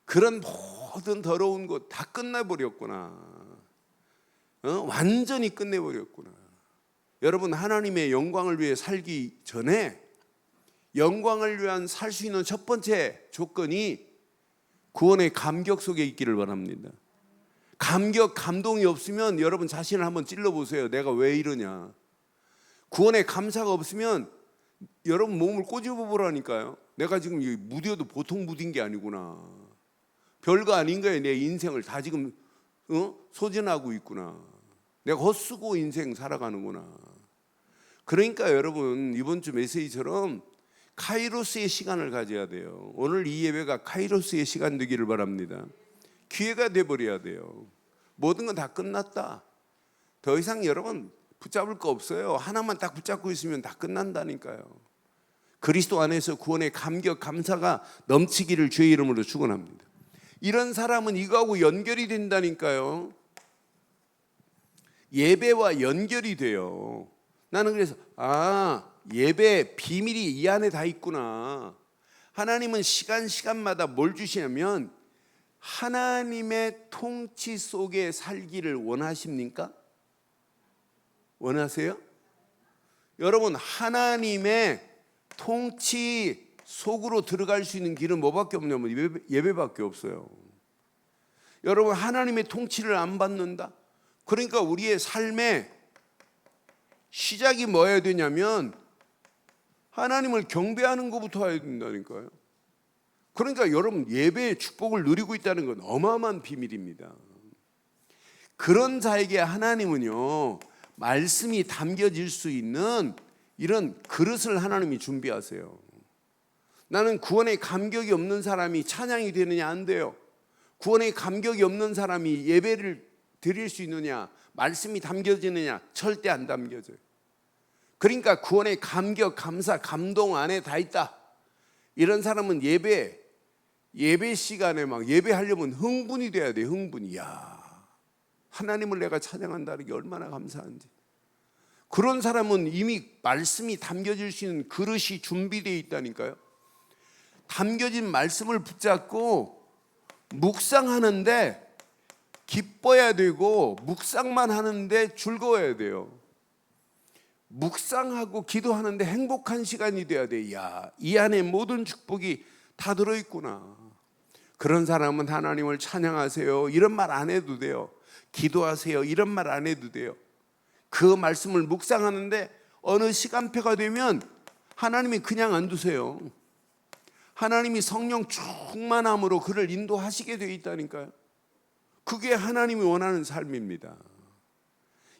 그런 모든 더러운 것 다 끝내버렸구나. 완전히 끝내버렸구나. 여러분, 하나님의 영광을 위해 살기 전에 영광을 위한 살 수 있는 첫 번째 조건이 구원의 감격 속에 있기를 바랍니다. 감격, 감동이 없으면 여러분 자신을 한번 찔러보세요. 내가 왜 이러냐. 구원의 감사가 없으면 여러분 몸을 꼬집어 보라니까요. 내가 지금 무뎌도 보통 무딘 게 아니구나. 별거 아닌 거예요. 내 인생을 다 지금 소진하고 있구나. 내가 헛쓰고 인생 살아가는구나. 그러니까 여러분, 이번 주 메시지처럼 카이로스의 시간을 가져야 돼요. 오늘 이 예배가 카이로스의 시간 되기를 바랍니다. 기회가 돼버려야 돼요. 모든 건 다 끝났다. 더 이상 여러분 붙잡을 거 없어요. 하나만 딱 붙잡고 있으면 다 끝난다니까요. 그리스도 안에서 구원의 감격, 감사가 넘치기를 주의 이름으로 축원합니다. 이런 사람은 이거하고 연결이 된다니까요. 예배와 연결이 돼요. 나는 그래서 예배 비밀이 이 안에 다 있구나. 하나님은 시간마다 뭘 주시냐면 하나님의 통치 속에 살기를 원하십니까? 원하세요? 여러분, 하나님의 통치 속으로 들어갈 수 있는 길은 뭐밖에 없냐면 예배밖에 없어요. 여러분, 하나님의 통치를 안 받는다? 그러니까 우리의 삶의 시작이 뭐여야 되냐면 하나님을 경배하는 것부터 해야 된다니까요. 그러니까 여러분, 예배의 축복을 누리고 있다는 건 어마어마한 비밀입니다. 그런 자에게 하나님은요, 말씀이 담겨질 수 있는 이런 그릇을 하나님이 준비하세요. 나는 구원의 감격이 없는 사람이 찬양이 되느냐? 안 돼요. 구원의 감격이 없는 사람이 예배를 드릴 수 있느냐? 말씀이 담겨지느냐? 절대 안 담겨져요. 그러니까 구원의 감격, 감사, 감동 안에 다 있다. 이런 사람은 예배 시간에 막 예배하려면 흥분이 돼야 돼요. 흥분이. 하나님을 내가 찬양한다는 게 얼마나 감사한지. 그런 사람은 이미 말씀이 담겨질 수 있는 그릇이 준비되어 있다니까요. 담겨진 말씀을 붙잡고 묵상하는데 기뻐야 되고, 묵상만 하는데 즐거워야 돼요. 묵상하고 기도하는데 행복한 시간이 돼야 돼. 이 안에 모든 축복이 다 들어있구나. 그런 사람은 하나님을 찬양하세요, 이런 말 안 해도 돼요. 기도하세요, 이런 말 안 해도 돼요. 그 말씀을 묵상하는데 어느 시간표가 되면 하나님이 그냥 안 두세요. 하나님이 성령 충만함으로 그를 인도하시게 되어 있다니까요. 그게 하나님이 원하는 삶입니다.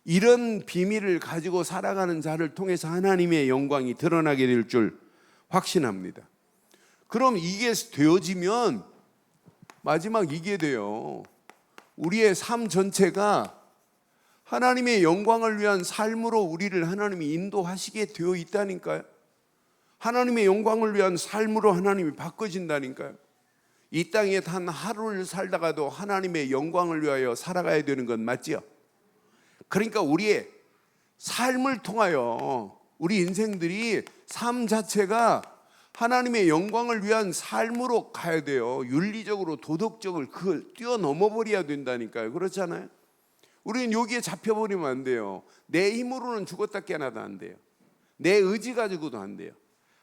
이런 비밀을 가지고 살아가는 자를 통해서 하나님의 영광이 드러나게 될 줄 확신합니다. 그럼 이게 되어지면 마지막 이게 돼요. 우리의 삶 전체가 하나님의 영광을 위한 삶으로 우리를 하나님이 인도하시게 되어 있다니까요. 하나님의 영광을 위한 삶으로 하나님이 바꿔진다니까요. 이 땅에 단 하루를 살다가도 하나님의 영광을 위하여 살아가야 되는 건 맞지요? 그러니까 우리의 삶을 통하여 우리 인생들이 삶 자체가 하나님의 영광을 위한 삶으로 가야 돼요. 윤리적으로, 도덕적으로 그걸 뛰어넘어 버려야 된다니까요. 그렇잖아요? 우리는 여기에 잡혀버리면 안 돼요. 내 힘으로는 죽었다 깨어나도 안 돼요. 내 의지 가지고도 안 돼요.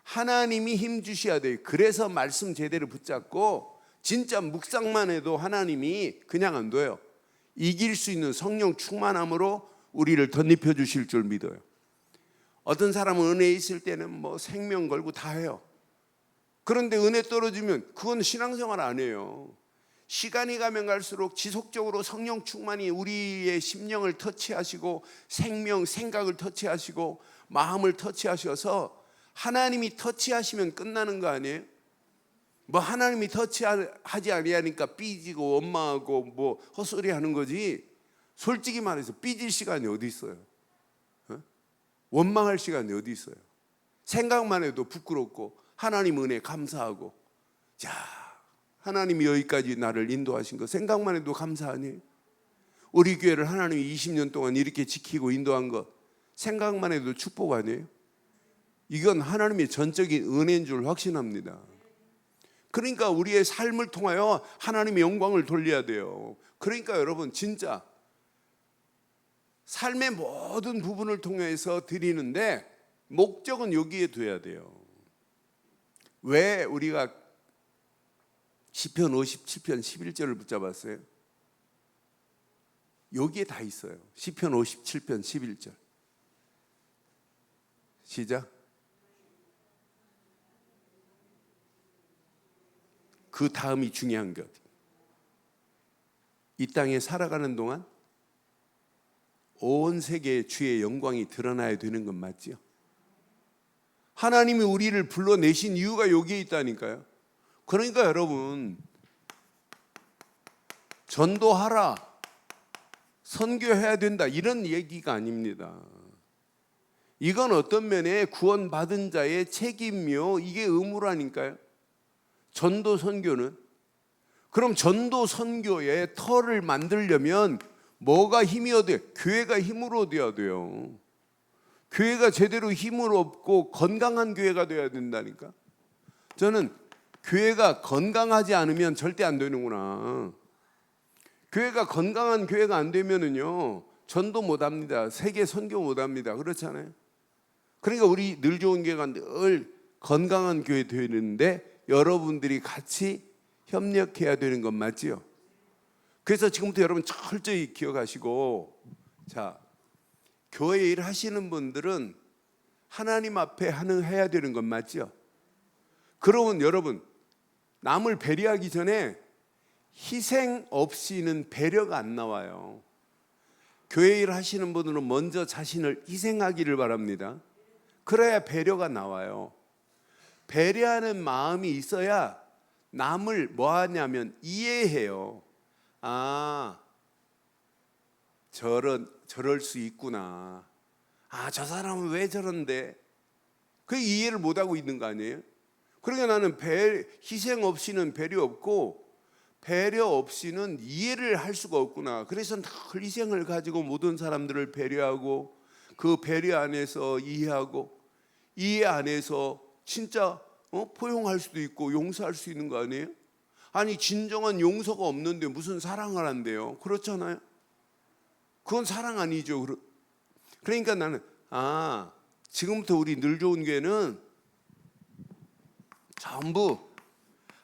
하나님이 힘 주셔야 돼요. 그래서 말씀 제대로 붙잡고 진짜 묵상만 해도 하나님이 그냥 안 둬요. 이길 수 있는 성령 충만함으로 우리를 덧입혀 주실 줄 믿어요. 어떤 사람은 은혜에 있을 때는 뭐 생명 걸고 다 해요. 그런데 은혜 떨어지면 그건 신앙생활 안 해요. 시간이 가면 갈수록 지속적으로 성령 충만이 우리의 심령을 터치하시고 생각을 터치하시고 마음을 터치하셔서 하나님이 터치하시면 끝나는 거 아니에요? 뭐 하나님이 터치하지 아니하니까 삐지고 원망하고 뭐 헛소리 하는 거지. 솔직히 말해서 삐질 시간이 어디 있어요? 원망할 시간이 어디 있어요? 생각만 해도 부끄럽고 하나님 은혜 감사하고, 자, 하나님이 여기까지 나를 인도하신 거 생각만 해도 감사 아니에요? 우리 교회를 하나님이 20년 동안 이렇게 지키고 인도한 거 생각만 해도 축복 아니에요? 이건 하나님의 전적인 은혜인 줄 확신합니다. 그러니까 우리의 삶을 통하여 하나님의 영광을 돌려야 돼요. 그러니까 여러분 진짜 삶의 모든 부분을 통해서 드리는데 목적은 여기에 둬야 돼요. 왜 우리가 시편 57편 11절을 붙잡았어요? 여기에 다 있어요. 시편 57편 11절. 시작. 그 다음이 중요한 것. 이 땅에 살아가는 동안 온 세계에 주의 영광이 드러나야 되는 건 맞죠? 하나님이 우리를 불러내신 이유가 여기에 있다니까요. 그러니까 여러분 전도하라, 선교해야 된다 이런 얘기가 아닙니다. 이건 어떤 면에 구원받은 자의 책임이요, 이게 의무라니까요. 전도 선교는. 그럼 전도 선교의 터를 만들려면 뭐가 힘이 어디에? 교회가 힘을 얻어야 돼요. 교회가 제대로 힘을 얻고 건강한 교회가 돼야 된다니까. 저는 교회가 건강하지 않으면 절대 안 되는구나. 교회가 건강한 교회가 안 되면은요 전도 못 합니다. 세계 선교 못 합니다. 그렇잖아요. 그러니까 우리 늘 좋은 교회가 늘 건강한 교회 되는데 여러분들이 같이 협력해야 되는 건 맞지요? 그래서 지금부터 여러분 철저히 기억하시고, 자, 교회 일 하시는 분들은 하나님 앞에 해야 되는 건 맞죠? 그러면 여러분 남을 배려하기 전에 희생 없이는 배려가 안 나와요. 교회 일 하시는 분들은 먼저 자신을 희생하기를 바랍니다. 그래야 배려가 나와요. 배려하는 마음이 있어야 남을 뭐 하냐면 이해해요. 아, 저럴 수 있구나. 아, 저 사람은 왜 저런데? 그 이해를 못하고 있는 거 아니에요? 그러니까 나는 희생 없이는 배려 없고 배려 없이는 이해를 할 수가 없구나. 그래서 늘 희생을 가지고 모든 사람들을 배려하고 그 배려 안에서 이해하고 이해 안에서 진짜 포용할 수도 있고 용서할 수 있는 거 아니에요? 아니 진정한 용서가 없는데 무슨 사랑을 한대요? 그렇잖아요. 그건 사랑 아니죠. 그러니까 나는 지금부터 우리 늘 좋은 교회는 전부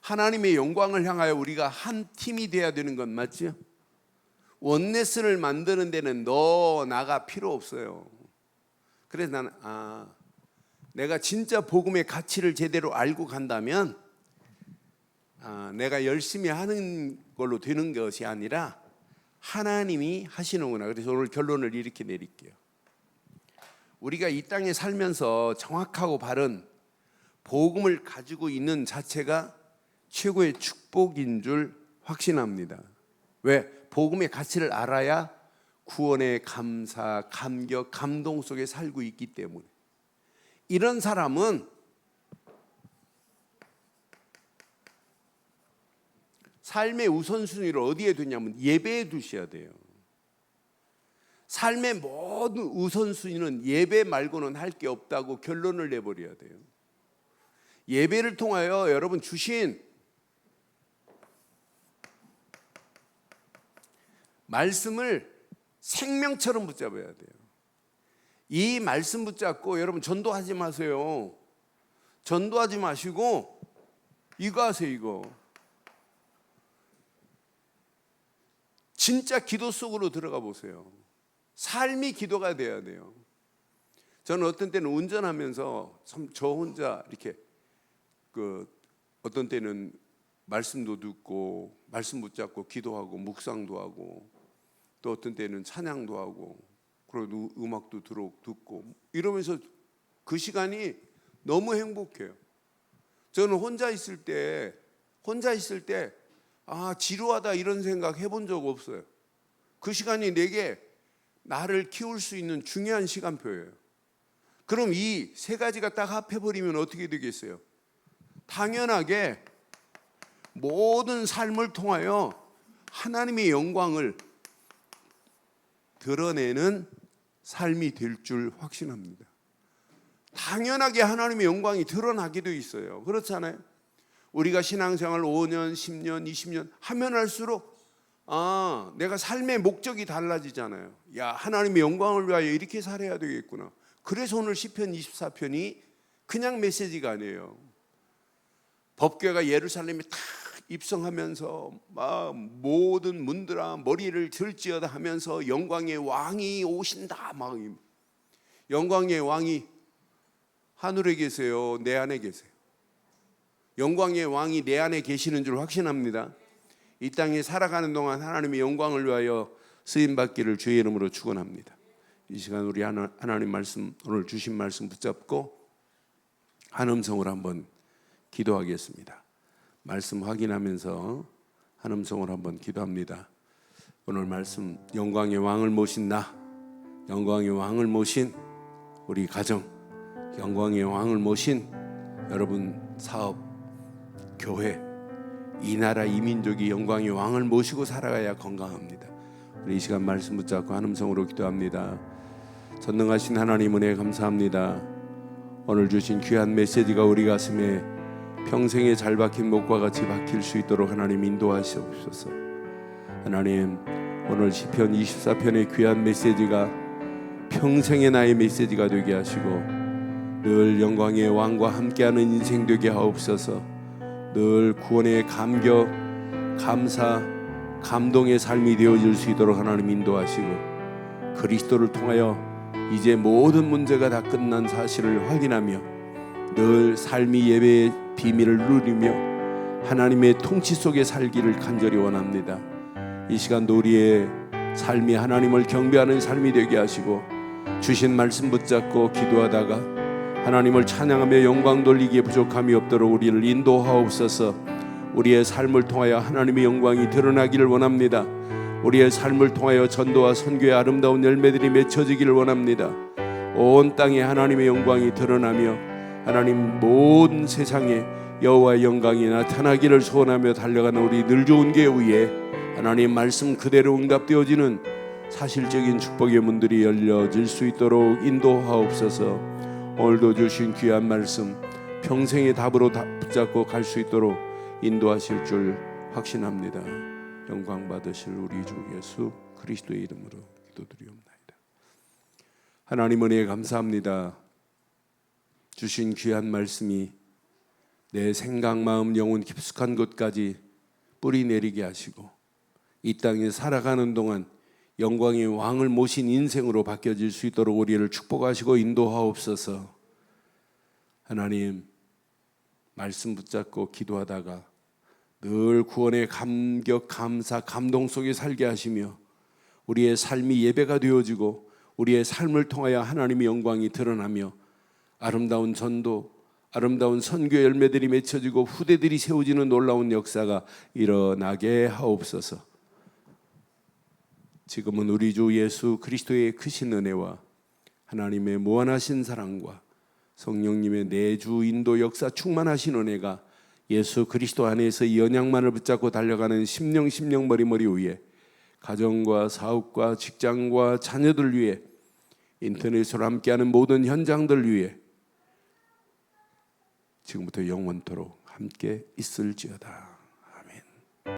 하나님의 영광을 향하여 우리가 한 팀이 돼야 되는 건 맞죠? 원네스를 만드는 데는 너 나가 필요 없어요. 그래서 나는 내가 진짜 복음의 가치를 제대로 알고 간다면 내가 열심히 하는 걸로 되는 것이 아니라 하나님이 하시는구나. 그래서 오늘 결론을 이렇게 내릴게요. 우리가 이 땅에 살면서 정확하고 바른 복음을 가지고 있는 자체가 최고의 축복인 줄 확신합니다. 왜? 복음의 가치를 알아야 구원의 감사, 감격, 감동 속에 살고 있기 때문에. 이런 사람은 삶의 우선순위를 어디에 두냐면 예배에 두셔야 돼요. 삶의 모든 우선순위는 예배 말고는 할 게 없다고 결론을 내버려야 돼요. 예배를 통하여 여러분 주신 말씀을 생명처럼 붙잡아야 돼요. 이 말씀 붙잡고 여러분 전도하지 마세요. 전도하지 마시고 이거 하세요. 이거 진짜 기도 속으로 들어가 보세요. 삶이 기도가 돼야 돼요. 저는 어떤 때는 운전하면서 저 혼자 이렇게 어떤 때는 말씀도 듣고 말씀 붙잡고 기도하고 묵상도 하고 또 어떤 때는 찬양도 하고 그리고 음악도 듣고 이러면서 그 시간이 너무 행복해요. 저는 혼자 있을 때 지루하다 이런 생각 해본 적 없어요. 그 시간이 내게 나를 키울 수 있는 중요한 시간표예요. 그럼 이 세 가지가 딱 합해버리면 어떻게 되겠어요? 당연하게 모든 삶을 통하여 하나님의 영광을 드러내는 삶이 될 줄 확신합니다. 당연하게 하나님의 영광이 드러나게 돼 있어요. 그렇잖아요. 우리가 신앙생활 5년, 10년, 20년 하면 할수록 내가 삶의 목적이 달라지잖아요. 야, 하나님의 영광을 위하여 이렇게 살아야 되겠구나. 그래서 오늘 시편 24편이 그냥 메시지가 아니에요. 법궤가 예루살렘에 탁 입성하면서 막 모든 문들아 머리를 들지어다 하면서 영광의 왕이 오신다. 막 영광의 왕이 하늘에 계세요? 내 안에 계세요? 영광의 왕이 내 안에 계시는 줄 확신합니다. 이 땅에 살아가는 동안 하나님의 영광을 위하여 쓰임받기를 주의 이름으로 축원합니다. 이 시간 우리 하나님 말씀, 오늘 주신 말씀 붙잡고 한 음성으로 한번 기도하겠습니다. 말씀 확인하면서 한 음성으로 한번 기도합니다. 오늘 말씀, 영광의 왕을 모신 나, 영광의 왕을 모신 우리 가정, 영광의 왕을 모신 여러분 사업, 교회, 이 나라 이 민족이 영광의 왕을 모시고 살아가야 건강합니다. 우리 이 시간 말씀 붙잡고 한 음성으로 기도합니다. 전능하신 하나님 은혜 감사합니다. 오늘 주신 귀한 메시지가 우리 가슴에 평생에 잘 박힌 목과 같이 박힐 수 있도록 하나님 인도하시옵소서. 하나님, 오늘 시편 24편의 귀한 메시지가 평생의 나의 메시지가 되게 하시고 늘 영광의 왕과 함께하는 인생 되게 하옵소서. 늘 구원의 감격, 감사, 감동의 삶이 되어질 수 있도록 하나님 인도하시고 그리스도를 통하여 이제 모든 문제가 다 끝난 사실을 확인하며 늘 삶이 예배의 비밀을 누리며 하나님의 통치 속에 살기를 간절히 원합니다. 이 시간도 우리의 삶이 하나님을 경배하는 삶이 되게 하시고 주신 말씀 붙잡고 기도하다가 하나님을 찬양하며 영광 돌리기에 부족함이 없도록 우리를 인도하옵소서. 우리의 삶을 통하여 하나님의 영광이 드러나기를 원합니다. 우리의 삶을 통하여 전도와 선교의 아름다운 열매들이 맺혀지기를 원합니다. 온 땅에 하나님의 영광이 드러나며 하나님 모든 세상에 여호와의 영광이 나타나기를 소원하며 달려가는 우리 늘 좋은 교회 위에 하나님 말씀 그대로 응답되어지는 사실적인 축복의 문들이 열려질 수 있도록 인도하옵소서. 오늘도 주신 귀한 말씀 평생의 답으로 붙잡고 갈 수 있도록 인도하실 줄 확신합니다. 영광 받으실 우리 주 예수 그리스도의 이름으로 기도드리옵나이다. 하나님 은혜에 감사합니다. 주신 귀한 말씀이 내 생각, 마음, 영혼 깊숙한 곳까지 뿌리 내리게 하시고 이 땅에 살아가는 동안 영광의 왕을 모신 인생으로 바뀌어질 수 있도록 우리를 축복하시고 인도하옵소서. 하나님, 말씀 붙잡고 기도하다가 늘 구원의 감격, 감사, 감동 속에 살게 하시며 우리의 삶이 예배가 되어지고 우리의 삶을 통하여 하나님의 영광이 드러나며 아름다운 전도, 아름다운 선교의 열매들이 맺혀지고 후대들이 세워지는 놀라운 역사가 일어나게 하옵소서. 지금은 우리 주 예수 그리스도의 크신 은혜와 하나님의 무한하신 사랑과 성령님의 내주 인도 역사 충만하신 은혜가 예수 그리스도 안에서 이 언약만을 붙잡고 달려가는 심령 머리머리 위에 가정과 사업과 직장과 자녀들 위해 인터넷으로 함께하는 모든 현장들 위해 지금부터 영원토록 함께 있을지어다.